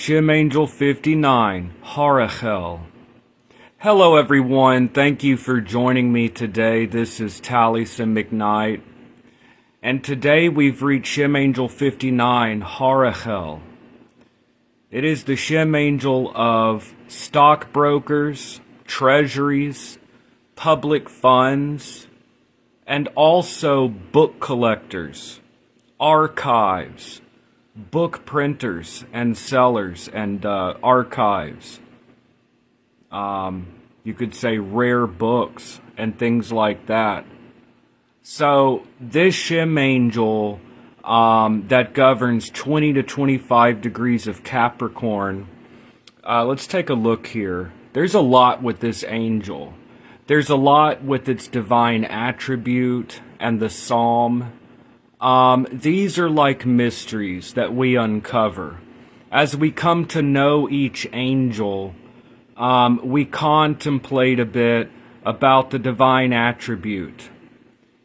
Shem Angel 59, HARAHEL. Hello everyone, thank you for joining me today. This is Taliesin McKnight. And today we've reached Shem Angel 59, HARAHEL. It is the Shem Angel of stockbrokers, treasuries, public funds, and also book collectors, archives, book printers and sellers and archives. You could say rare books and things like that. So this Shem Angel that governs 20 to 25 degrees of Capricorn, let's take a look here. There's a lot with this angel. There's a lot with its divine attribute and the psalm. These are like mysteries that we uncover. As we come to know each angel, we contemplate a bit about the divine attribute.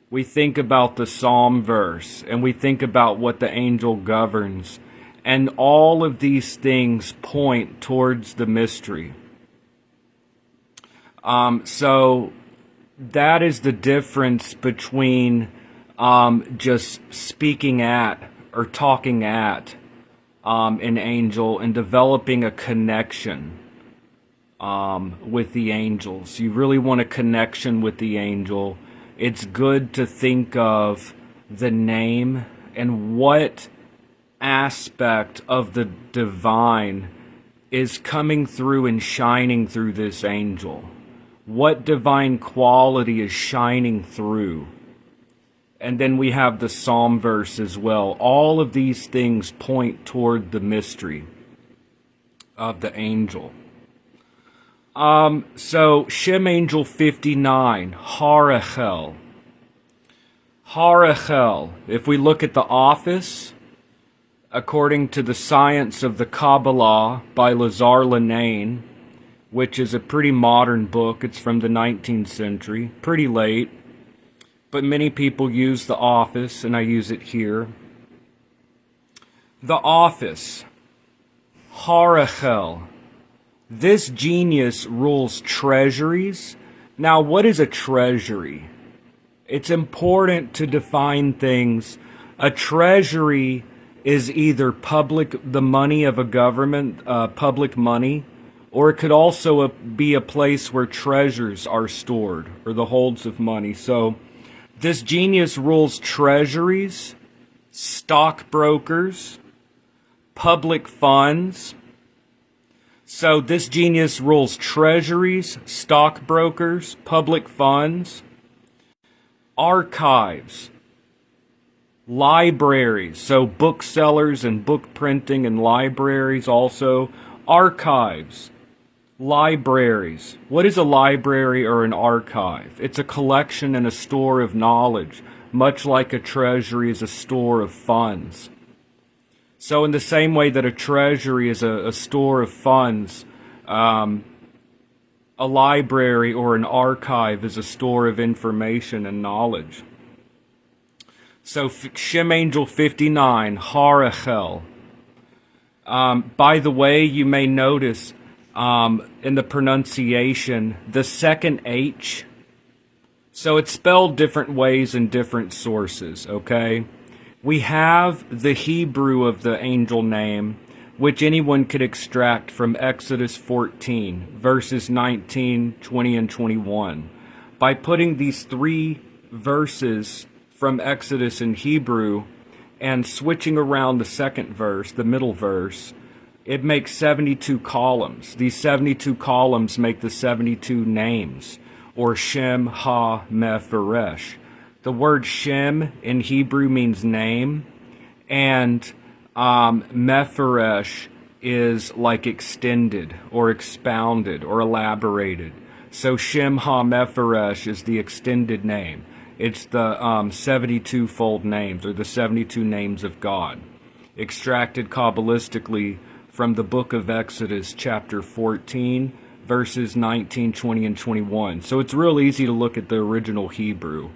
We think about the psalm verse, and we think about what the angel governs. And all of these things point towards the mystery. So that is the difference between just speaking at or talking at an angel and developing a connection with the angels. You really want a connection with the angel. It's good to think of the name and what aspect of the divine is coming through and shining through this angel. What divine quality is shining through? And then we have the psalm verse as well. All of these things point toward the mystery of the angel. So Shem Angel 59, HARAHEL. HARAHEL, if we look at the office, according to the Science of the Kabbalah by Lazare Lenain, which is a pretty modern book. It's from the 19th century, pretty late. But many people use the office, and I use it here. The office, HARAHEL. This genius rules treasuries. Now, what is a treasury? It's important to define things. A treasury is either the money of a government, public money, or it could also be a place where treasures are stored, or the holds of money. So, this genius rules treasuries, stockbrokers, public funds. So this genius rules treasuries, stockbrokers, public funds, archives, libraries. So booksellers and book printing and libraries also. Archives. Libraries. What is a library or an archive? It's a collection and a store of knowledge, much like a treasury is a store of funds. So in the same way that a treasury is a store of funds, a library or an archive is a store of information and knowledge. So Shem Angel 59, HARAHEL. By the way, you may notice in the pronunciation, the second H. So it's spelled different ways in different sources, okay? We have the Hebrew of the angel name, which anyone could extract from Exodus 14, verses 19, 20, and 21. By putting these three verses from Exodus in Hebrew and switching around the second verse, the middle verse, it makes 72 columns. These 72 columns make the 72 names, or Shem, Ha, Mephiresh. The word Shem in Hebrew means name, and Mephiresh is like extended, or expounded, or elaborated. So Shem, Ha, Mephiresh is the extended name. It's the 72-fold names, or the 72 names of God, extracted Kabbalistically from the book of Exodus, chapter 14, verses 19, 20, and 21. So it's real easy to look at the original Hebrew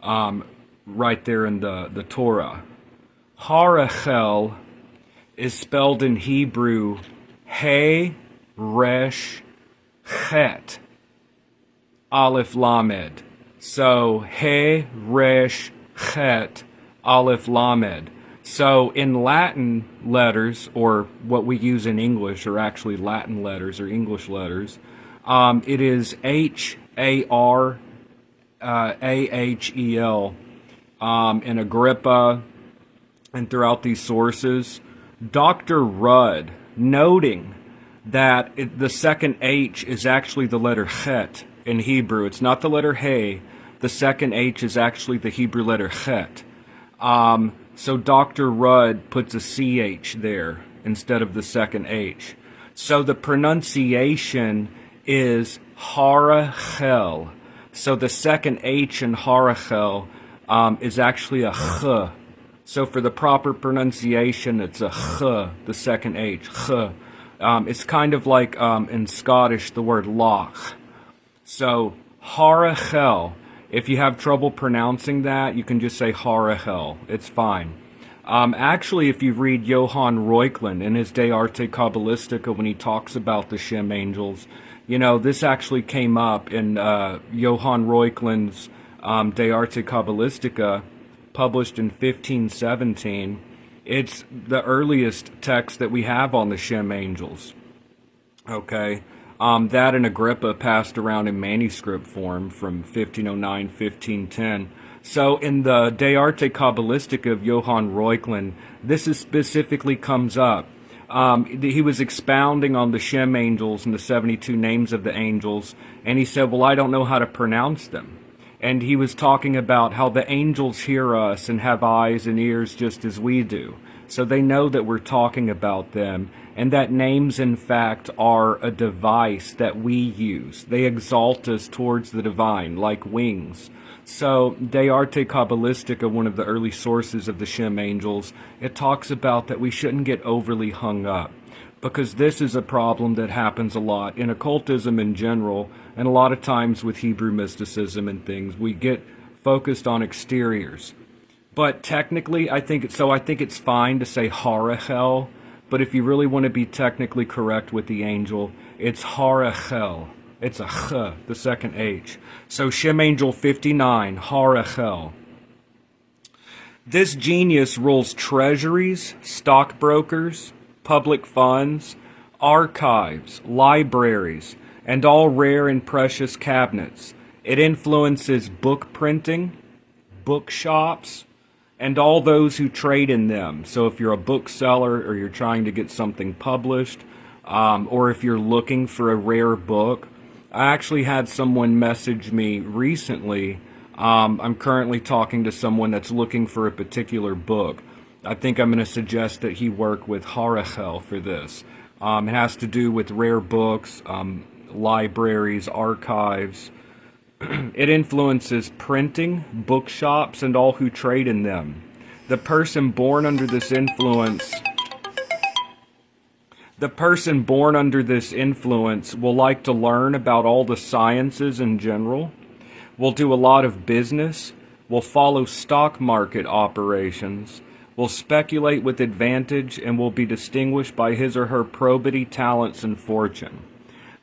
right there in the Torah. HARAHEL is spelled in Hebrew He, Resh, Chet, Aleph Lamed. So He, Resh, Chet, Aleph Lamed. So in Latin letters, or what we use in English, are actually Latin letters or English letters, it is H-A-R-A-H-E-L. In Agrippa and throughout these sources, Dr. Rudd, noting that the second H is actually the letter Chet in Hebrew. It's not the letter He. The second H is actually the Hebrew letter Chet. So Dr. Rudd puts a CH there instead of the second H. So the pronunciation is HARAHEL. So the second H in HARAHEL is actually a Ch. So for the proper pronunciation, it's a Ch, the second H, Ch. It's kind of like in Scottish, the word loch. So HARAHEL. If you have trouble pronouncing that, you can just say HARAHEL. It's fine. Actually, if you read Johann Reuchlin in his De Arte Kabbalistica, when he talks about the Shem angels, you know, this actually came up in Johann Reuchlin's De Arte Kabbalistica, published in 1517. It's the earliest text that we have on the Shem angels. Okay. That and Agrippa passed around in manuscript form from 1509, 1510. So in the De Arte Kabbalistica of Johann Reuchlin, this is specifically comes up. He was expounding on the Shem angels and the 72 names of the angels, and he said, well, I don't know how to pronounce them. And he was talking about how the angels hear us and have eyes and ears just as we do. So they know that we're talking about them, and that names, in fact, are a device that we use. They exalt us towards the divine, like wings. So, De Arte Kabbalistica, one of the early sources of the Shem angels, it talks about that we shouldn't get overly hung up, because this is a problem that happens a lot in occultism in general, and a lot of times with Hebrew mysticism and things. We get focused on exteriors. But technically, I think it's fine to say HARAHEL, but if you really want to be technically correct with the angel, it's HARAHEL. It's a Ch, the second H. So Shem Angel 59, HARAHEL. This genius rules treasuries, stockbrokers, public funds, archives, libraries, and all rare and precious cabinets. It influences book printing, bookshops, and all those who trade in them. So if you're a bookseller or you're trying to get something published, or if you're looking for a rare book, I actually had someone message me recently. I'm currently talking to someone that's looking for a particular book. I think I'm going to suggest that he work with HARAHEL for this. It has to do with rare books, libraries, archives. It influences printing, bookshops, and all who trade in them. The person born under this influence will like to learn about all the sciences in general, will do a lot of business, will follow stock market operations, will speculate with advantage, and will be distinguished by his or her probity, talents, and fortune.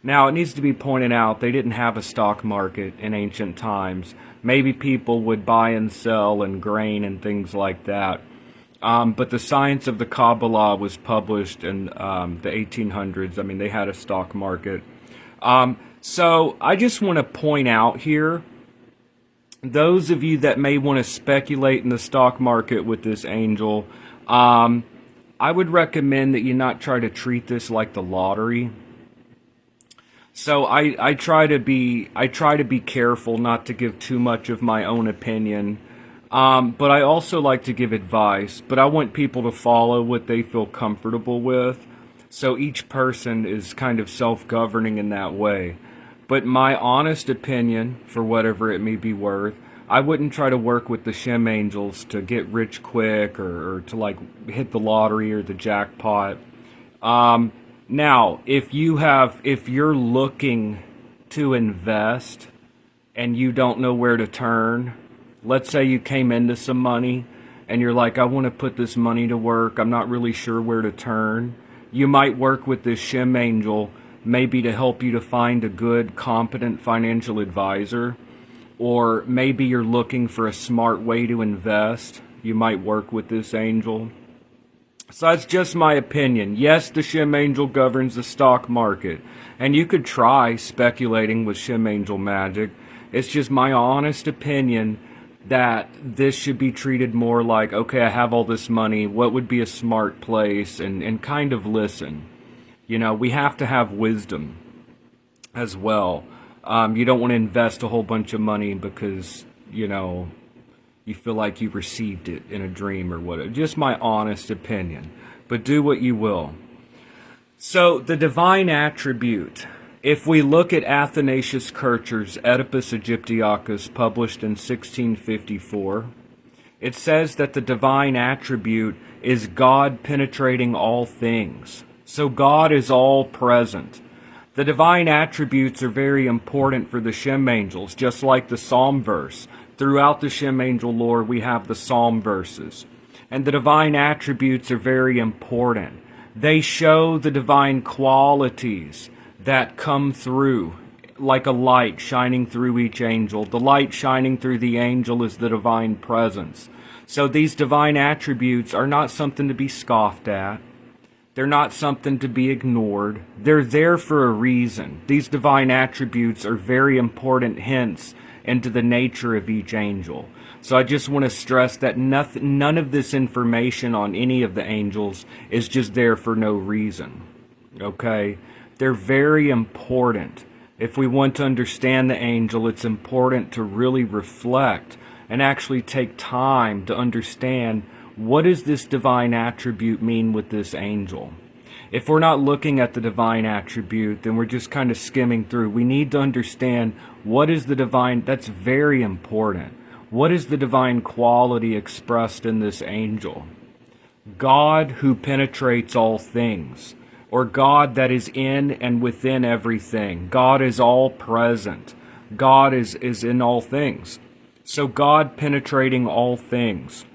Now, it needs to be pointed out they didn't have a stock market in ancient times. Maybe people would buy and sell and grain and things like that. But the science of the Kabbalah was published in the 1800s. I mean, they had a stock market. So I just want to point out here, those of you that may want to speculate in the stock market with this angel, I would recommend that you not try to treat this like the lottery. So I try to be careful not to give too much of my own opinion. But I also like to give advice, but I want people to follow what they feel comfortable with. So each person is kind of self-governing in that way. But my honest opinion, for whatever it may be worth, I wouldn't try to work with the Shem angels to get rich quick or to like hit the lottery or the jackpot. Now, if you're looking to invest and you don't know where to turn, let's say you came into some money and you're like, I want to put this money to work, I'm not really sure where to turn, you might work with this Shem angel maybe to help you to find a good, competent financial advisor. Or maybe you're looking for a smart way to invest. You might work with this angel. So that's just my opinion. Yes, the Shem angel governs the stock market, and you could try speculating with Shem angel magic. It's just my honest opinion that this should be treated more like, okay, I have all this money, what would be a smart place, and kind of listen. You know, we have to have wisdom as well. You don't want to invest a whole bunch of money because, you know, you feel like you received it in a dream or whatever. Just my honest opinion. But do what you will. So, the divine attribute. If we look at Athanasius Kircher's Oedipus Aegyptiacus, published in 1654, it says that the divine attribute is God penetrating all things. So God is all present. The divine attributes are very important for the Shem angels, just like the Psalm verse. Throughout the Shem angel lore, we have the Psalm verses. And the divine attributes are very important. They show the divine qualities that come through, like a light shining through each angel. The light shining through the angel is the divine presence. So these divine attributes are not something to be scoffed at. They're not something to be ignored. They're there for a reason. These divine attributes are very important hints into the nature of each angel. So I just want to stress that none of this information on any of the angels is just there for no reason. Okay? They're very important. If we want to understand the angel, it's important to really reflect and actually take time to understand, what does this divine attribute mean with this angel? If we're not looking at the divine attribute, then we're just kind of skimming through. We need to understand, what is the divine, that's very important. What is the divine quality expressed in this angel? God who penetrates all things, or God that is in and within everything. God is all present. God is in all things. So God penetrating all things.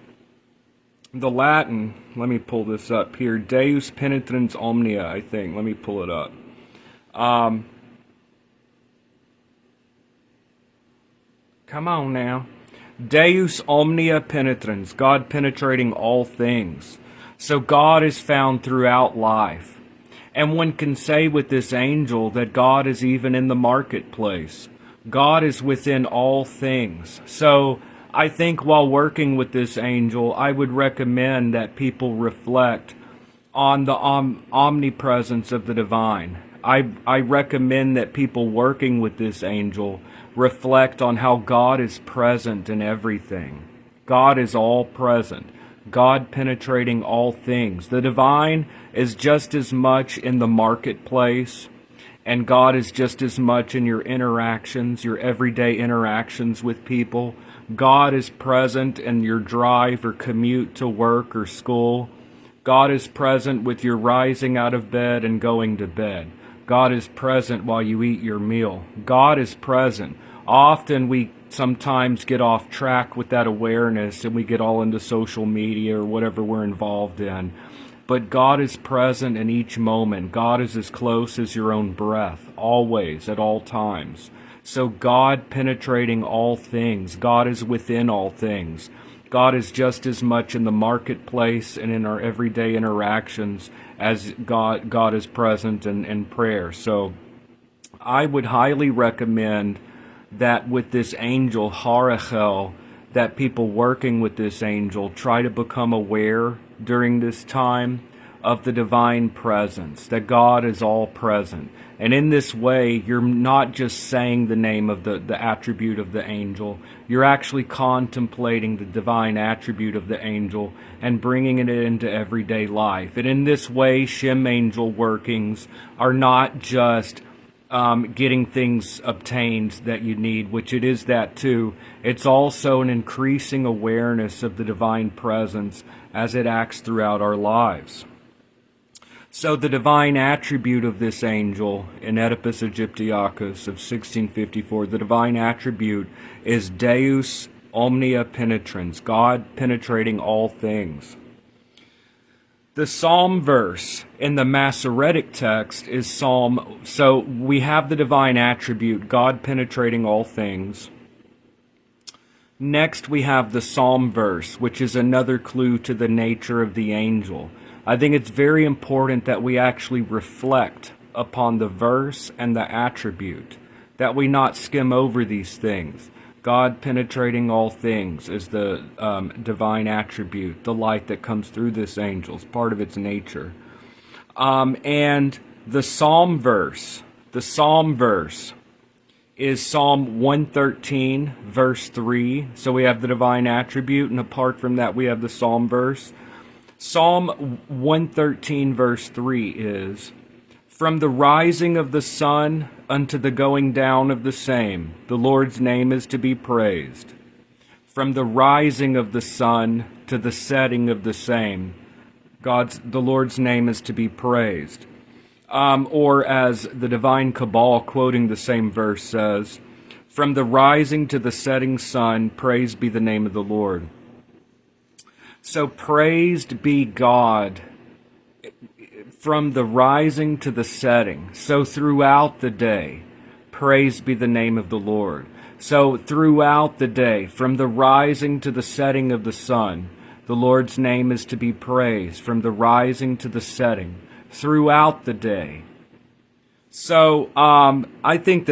The Latin, let me pull this up here, Deus penetrans omnia, I think. Let me pull it up. Come on now. Deus omnia penetrans, God penetrating all things. So God is found throughout life. And one can say with this angel that God is even in the marketplace. God is within all things. So I think while working with this angel, I would recommend that people reflect on the omnipresence of the divine. I recommend that people working with this angel reflect on how God is present in everything. God is all present. God penetrating all things. The divine is just as much in the marketplace, and God is just as much in your interactions, your everyday interactions with people. God is present in your drive or commute to work or school. God is present with your rising out of bed and going to bed. God is present while you eat your meal. God is present. Often we sometimes get off track with that awareness and we get all into social media or whatever we're involved in. But God is present in each moment. God is as close as your own breath, always, at all times. So God penetrating all things. God is within all things. God is just as much in the marketplace and in our everyday interactions as God is present in prayer. So I would highly recommend that with this angel, HARAHEL, that people working with this angel try to become aware during this time of the divine presence, that God is all present. And in this way, you're not just saying the name of the attribute of the angel, you're actually contemplating the divine attribute of the angel and bringing it into everyday life. And in this way, Shem angel workings are not just getting things obtained that you need, which it is that too. It's also an increasing awareness of the divine presence as it acts throughout our lives. So the divine attribute of this angel in Oedipus Aegyptiacus of 1654, the divine attribute is Deus omnia penetrans, God penetrating all things. The Psalm verse in the Masoretic text is Psalm, so we have the divine attribute, God penetrating all things. Next, we have the Psalm verse, which is another clue to the nature of the angel. I think it's very important that we actually reflect upon the verse and the attribute, that we not skim over these things. God penetrating all things is the divine attribute, the light that comes through this angel, is part of its nature. And the Psalm verse is Psalm 113, verse 3. So we have the divine attribute, and apart from that, we have the Psalm verse. Psalm 113, verse 3 is, "From the rising of the sun unto the going down of the same, the Lord's name is to be praised. From the rising of the sun to the setting of the same, the Lord's name is to be praised." Or as the Divine Kabbalah, quoting the same verse, says, "From the rising to the setting sun, praised be the name of the Lord." So praised be God from the rising to the setting. So throughout the day, praised be the name of the Lord. So throughout the day, from the rising to the setting of the sun, the Lord's name is to be praised, from the rising to the setting, throughout the day. So I think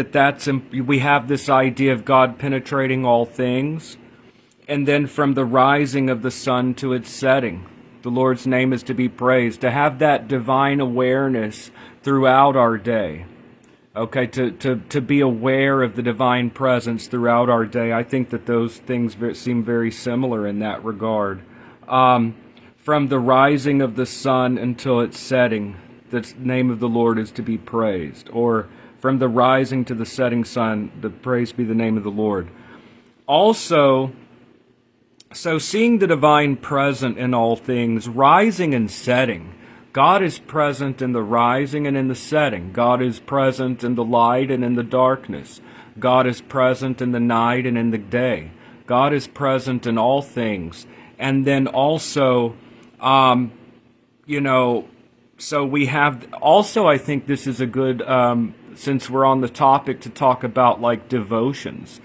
we have this idea of God penetrating all things, and then from the rising of the sun to its setting, the Lord's name is to be praised. To have that divine awareness throughout our day, okay, to be aware of the divine presence throughout our day. I think that those things seem very similar in that regard. From the rising of the sun until its setting, the name of the Lord is to be praised. Or from the rising to the setting sun, the praise be the name of the Lord. Also, so seeing the divine present in all things, rising and setting. God is present in the rising and in the setting. God is present in the light and in the darkness. God is present in the night and in the day. God is present in all things. And then also, so we have, also I think this is a good, since we're on the topic, to talk about like devotions.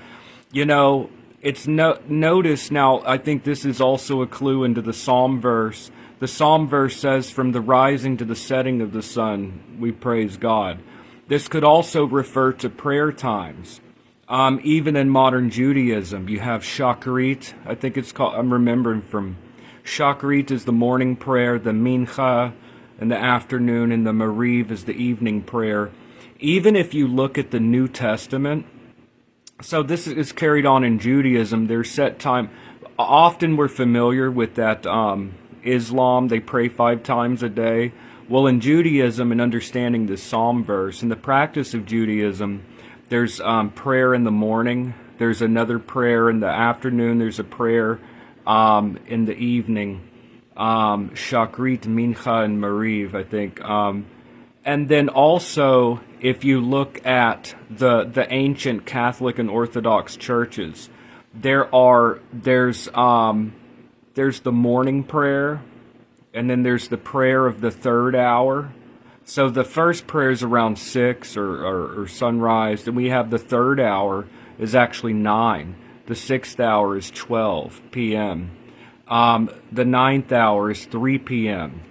It's notice now, I think this is also a clue into the Psalm verse. The Psalm verse says, "From the rising to the setting of the sun, we praise God." This could also refer to prayer times. Even in modern Judaism, you have Shacharit, I think it's called, I'm remembering from, Shacharit is the morning prayer, the Mincha in the afternoon, and the Mariv is the evening prayer. Even if you look at the New Testament, so this is carried on in Judaism, there's set time. Often we're familiar with that Islam, they pray 5 times a day. Well, in Judaism, and understanding this Psalm verse, in the practice of Judaism, there's prayer in the morning, there's another prayer in the afternoon, there's a prayer in the evening, Shachrit, Mincha, and Mariv, I think. And then also, if you look at the ancient Catholic and Orthodox churches, there's the morning prayer, and then there's the prayer of the third hour. So the first prayer is around 6 or sunrise, and we have the third hour is actually 9. The 6th hour is 12 p.m. The 9th hour is 3 p.m.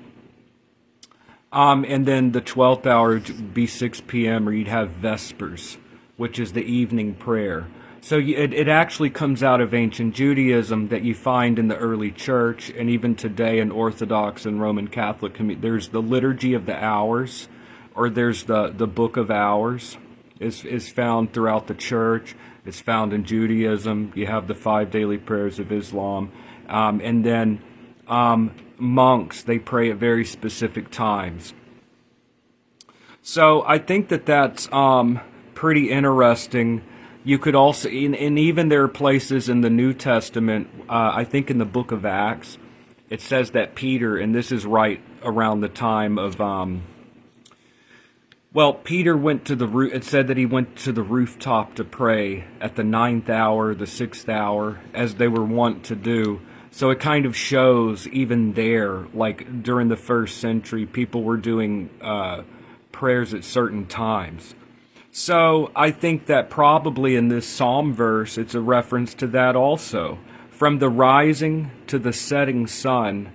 And then the 12th hour would be 6 p.m., or you'd have Vespers, which is the evening prayer. So it actually comes out of ancient Judaism that you find in the early church, and even today in Orthodox and Roman Catholic community. There's the Liturgy of the Hours, or there's the Book of Hours, is found throughout the church. It's found in Judaism. You have the 5 daily prayers of Islam. And then monks, they pray at very specific times. So I think that's pretty interesting. You could also, and even there are places in the New Testament, I think in the book of Acts, it says that Peter, and this is right around the time of Well, Peter went to the roof. It said that he went to the rooftop to pray at the ninth hour, the sixth hour, as they were wont to do. So it kind of shows even there, like during the first century, people were doing prayers at certain times. So I think that probably in this psalm verse, it's a reference to that also. From the rising to the setting sun,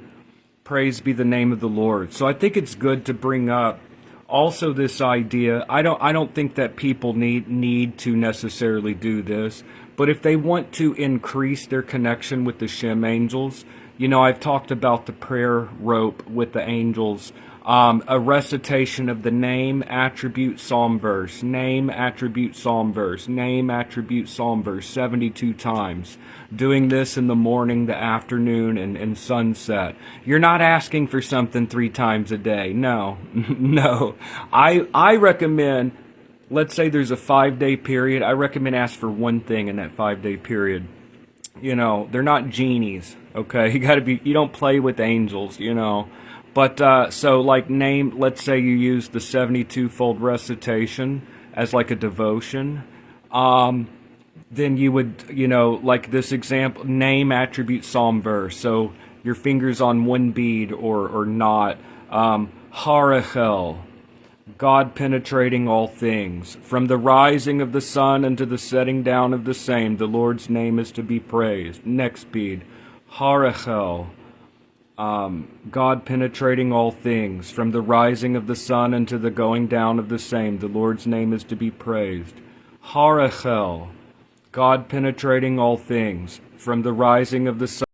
praise be the name of the Lord. So I think it's good to bring up also this idea. I don't think that people need to necessarily do this, but if they want to increase their connection with the Shem angels, I've talked about the prayer rope with the angels. A recitation of the name, attribute, psalm verse, name, attribute, psalm verse, name, attribute, psalm verse, 72 times. Doing this in the morning, the afternoon, and sunset. You're not asking for something 3 times a day. No, no. I recommend, let's say there's a 5-day period, I recommend ask for one thing in that 5-day period. They're not genies, okay? You don't play with angels, But, so like let's say you use the 72-fold recitation as like a devotion. Then you would, like this example, name, attribute, psalm, verse. So your fingers on one bead or not. HARAHEL, God penetrating all things. From the rising of the sun unto the setting down of the same, the Lord's name is to be praised. Next bead, HARAHEL. God penetrating all things, from the rising of the sun unto the going down of the same, the Lord's name is to be praised. HARAHEL, God penetrating all things, from the rising of the sun